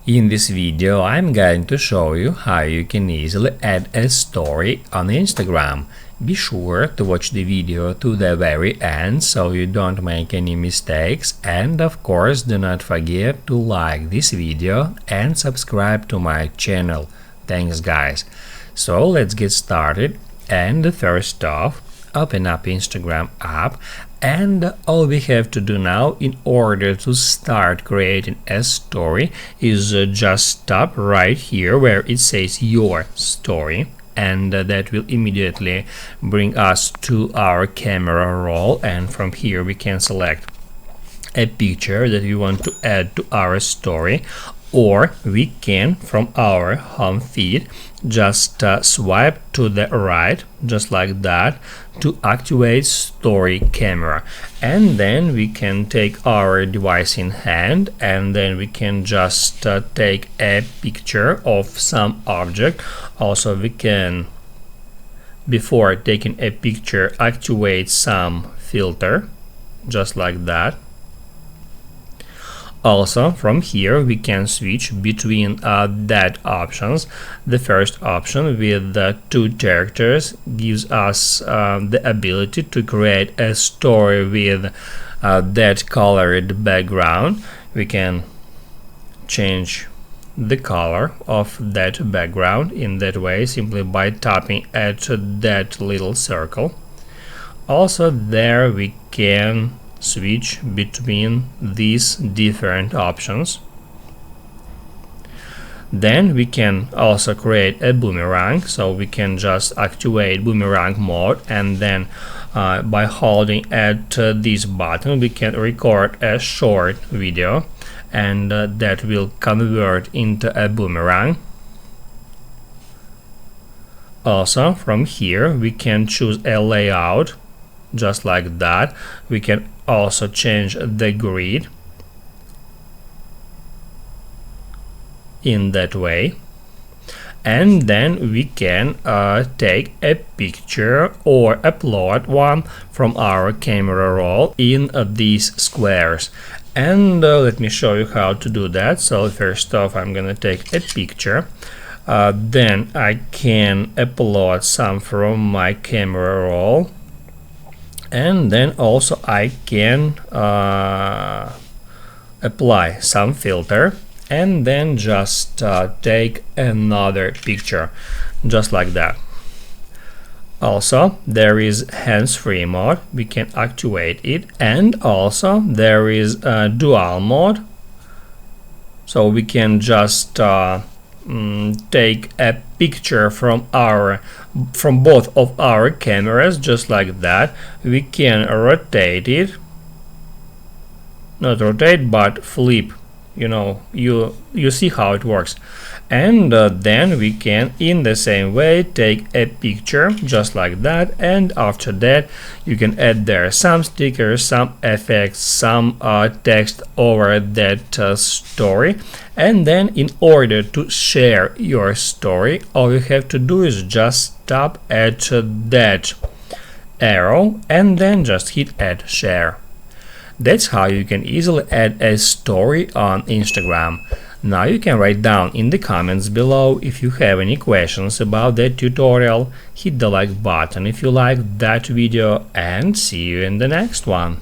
In this video, I'm going to show you how you can easily add a story on Instagram. Be sure to watch the video to the very end so you don't make any mistakes, and of course do not forget to like this video and subscribe to my channel. Thanks guys. So let's get started, and first off, open up Instagram app, and all we have to do now in order to start creating a story is just tap right here where it says your story, and that will immediately bring us to our camera roll, and from here we can select a picture that we want to add to our story, or we can from our home feed just swipe to the right just like that to activate story camera, and then we can take our device in hand, and then we can just take a picture of some object. Also we can, before taking a picture, activate some filter just like that. Also, from here we can switch between that options. The first option with the 2 characters gives us the ability to create a story with that colored background. We can change the color of that background in that way simply by tapping at that little circle. Also, there we can switch between these different options. Then we can also create a boomerang, so we can just activate boomerang mode, and then by holding at this button we can record a short video, and that will convert into a boomerang. Also from here we can choose a layout just like that. We can also change the grid in that way, and then we can take a picture or upload one from our camera roll in these squares. And let me show you how to do that. So first off, I'm gonna take a picture, then I can upload some from my camera roll, and then also I can apply some filter, and then just take another picture just like that. Also there is hands-free mode, we can activate it, and also there is dual mode, so we can just take a picture from both of our cameras just like that. We can rotate it, not rotate but flip, you see how it works. And then we can in the same way take a picture just like that, and after that you can add there some stickers, some effects, some text over that story. And then in order to share your story, all you have to do is just tap at that arrow and then just hit add share. That's how you can easily add a story on Instagram. Now you can write down in the comments below if you have any questions about that tutorial. Hit the like button if you liked that video, and see you in the next one.